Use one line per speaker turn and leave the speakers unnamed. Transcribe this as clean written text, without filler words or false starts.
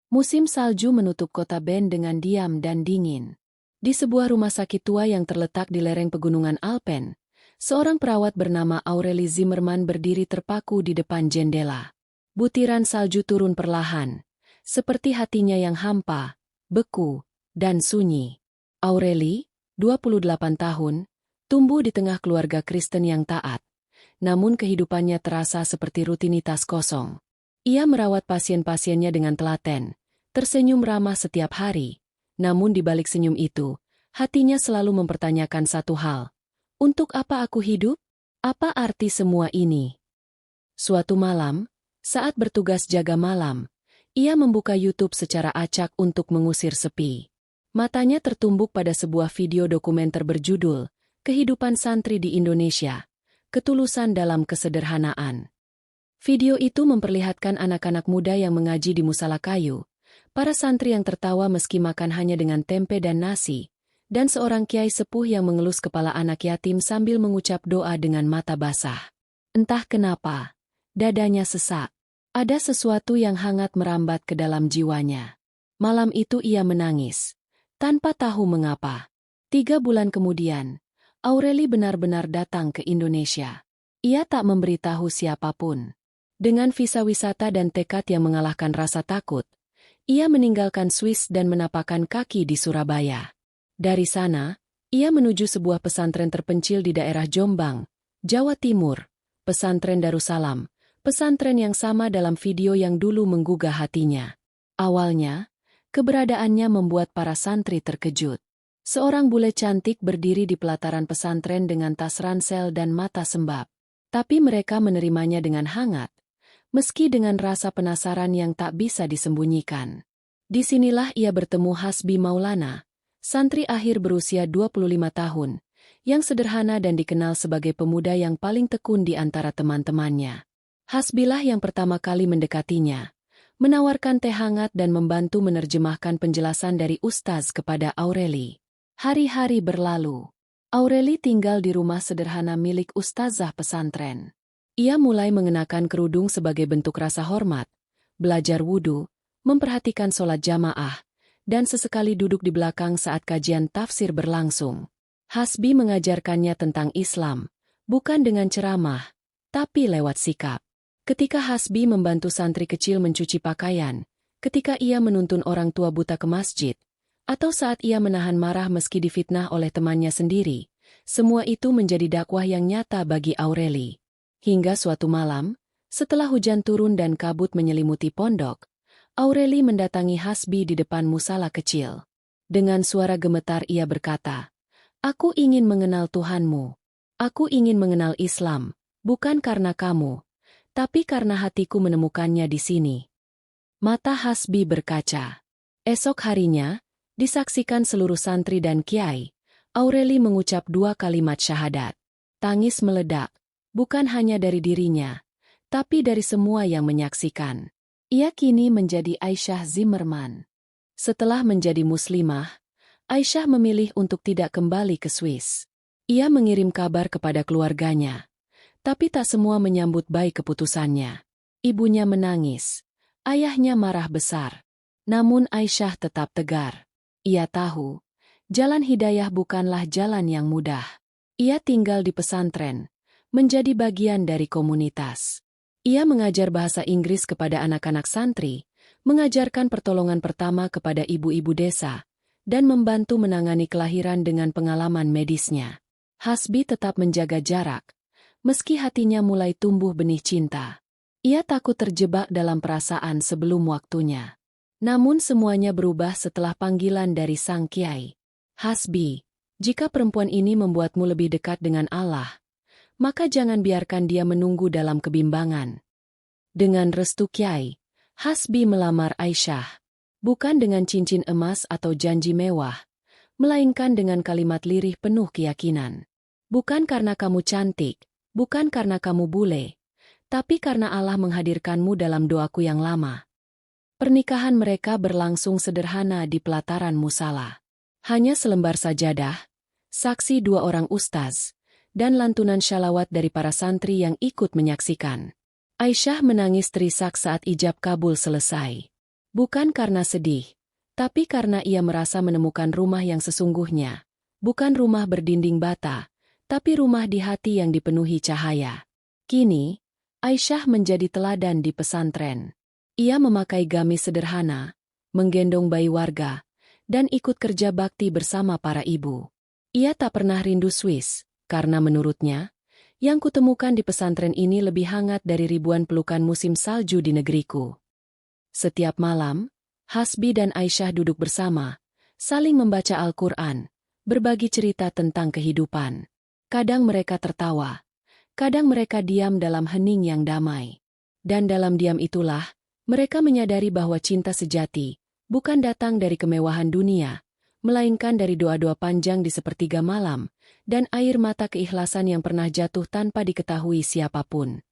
Musim salju menutup kota Bern dengan diam dan dingin. Di sebuah rumah sakit tua yang terletak di lereng pegunungan Alpen, seorang perawat bernama Aurelie Zimmermann berdiri terpaku di depan jendela. Butiran salju turun perlahan, seperti hatinya yang hampa, beku, dan sunyi. Aurelie, 28 tahun, tumbuh di tengah keluarga Kristen yang taat, namun kehidupannya terasa seperti rutinitas kosong. Ia merawat pasien-pasiennya dengan telaten, tersenyum ramah setiap hari, namun di balik senyum itu, hatinya selalu mempertanyakan satu hal. Untuk apa aku hidup? Apa arti semua ini? Suatu malam, saat bertugas jaga malam, ia membuka YouTube secara acak untuk mengusir sepi. Matanya tertumbuk pada sebuah video dokumenter berjudul, Kehidupan Santri di Indonesia, Ketulusan dalam Kesederhanaan. Video itu memperlihatkan anak-anak muda yang mengaji di musala kayu, para santri yang tertawa meski makan hanya dengan tempe dan nasi, dan seorang kiai sepuh yang mengelus kepala anak yatim sambil mengucap doa dengan mata basah. Entah kenapa, dadanya sesak. Ada sesuatu yang hangat merambat ke dalam jiwanya. Malam itu ia menangis, tanpa tahu mengapa. 3 bulan kemudian, Aurelie benar-benar datang ke Indonesia. Ia tak memberitahu siapapun. Dengan visa wisata dan tekad yang mengalahkan rasa takut, ia meninggalkan Swiss dan menapakkan kaki di Surabaya. Dari sana, ia menuju sebuah pesantren terpencil di daerah Jombang, Jawa Timur, pesantren Darussalam, pesantren yang sama dalam video yang dulu menggugah hatinya. Awalnya, keberadaannya membuat para santri terkejut. Seorang bule cantik berdiri di pelataran pesantren dengan tas ransel dan mata sembab. Tapi mereka menerimanya dengan hangat, meski dengan rasa penasaran yang tak bisa disembunyikan. Disinilah ia bertemu Hasbi Maulana, santri akhir berusia 25 tahun, yang sederhana dan dikenal sebagai pemuda yang paling tekun di antara teman-temannya. Hasbilah yang pertama kali mendekatinya, menawarkan teh hangat dan membantu menerjemahkan penjelasan dari Ustaz kepada Aurelie. Hari-hari berlalu. Aurelie tinggal di rumah sederhana milik ustazah pesantren. Ia mulai mengenakan kerudung sebagai bentuk rasa hormat, belajar wudhu, memperhatikan sholat jamaah, dan sesekali duduk di belakang saat kajian tafsir berlangsung. Hasbi mengajarkannya tentang Islam, bukan dengan ceramah, tapi lewat sikap. Ketika Hasbi membantu santri kecil mencuci pakaian, ketika ia menuntun orang tua buta ke masjid, atau saat ia menahan marah meski difitnah oleh temannya sendiri, semua itu menjadi dakwah yang nyata bagi Aurelie. Hingga suatu malam, setelah hujan turun dan kabut menyelimuti pondok, Aurelie mendatangi Hasbi di depan musala kecil. Dengan suara gemetar ia berkata, "Aku ingin mengenal Tuhanmu. Aku ingin mengenal Islam, bukan karena kamu, tapi karena hatiku menemukannya di sini." Mata Hasbi berkaca. Esok harinya, disaksikan seluruh santri dan kiai, Aurelie mengucap 2 kalimat syahadat. Tangis meledak, bukan hanya dari dirinya, tapi dari semua yang menyaksikan. Ia kini menjadi Aisyah Zimmermann. Setelah menjadi muslimah, Aisyah memilih untuk tidak kembali ke Swiss. Ia mengirim kabar kepada keluarganya, tapi tak semua menyambut baik keputusannya. Ibunya menangis, ayahnya marah besar. Namun Aisyah tetap tegar. Ia tahu, jalan hidayah bukanlah jalan yang mudah. Ia tinggal di pesantren, menjadi bagian dari komunitas. Ia mengajar bahasa Inggris kepada anak-anak santri, mengajarkan pertolongan pertama kepada ibu-ibu desa, dan membantu menangani kelahiran dengan pengalaman medisnya. Hasbi tetap menjaga jarak, meski hatinya mulai tumbuh benih cinta. Ia takut terjebak dalam perasaan sebelum waktunya. Namun semuanya berubah setelah panggilan dari sang kiai. "Hasbi, jika perempuan ini membuatmu lebih dekat dengan Allah, maka jangan biarkan dia menunggu dalam kebimbangan." Dengan restu kiai, Hasbi melamar Aisyah, bukan dengan cincin emas atau janji mewah, melainkan dengan kalimat lirih penuh keyakinan. "Bukan karena kamu cantik, bukan karena kamu bule, tapi karena Allah menghadirkanmu dalam doaku yang lama." Pernikahan mereka berlangsung sederhana di pelataran musala. Hanya selembar sajadah, saksi 2 orang ustaz, dan lantunan syalawat dari para santri yang ikut menyaksikan. Aisyah menangis terisak saat ijab kabul selesai. Bukan karena sedih, tapi karena ia merasa menemukan rumah yang sesungguhnya. Bukan rumah berdinding bata, tapi rumah di hati yang dipenuhi cahaya. Kini, Aisyah menjadi teladan di pesantren. Ia memakai gamis sederhana, menggendong bayi warga, dan ikut kerja bakti bersama para ibu. Ia tak pernah rindu Swiss, karena menurutnya, yang kutemukan di pesantren ini lebih hangat dari ribuan pelukan musim salju di negeriku. Setiap malam, Hasbi dan Aisyah duduk bersama, saling membaca Al-Quran, berbagi cerita tentang kehidupan. Kadang mereka tertawa, kadang mereka diam dalam hening yang damai. Dan dalam diam itulah, mereka menyadari bahwa cinta sejati bukan datang dari kemewahan dunia, melainkan dari doa-doa panjang di sepertiga malam, dan air mata keikhlasan yang pernah jatuh tanpa diketahui siapapun.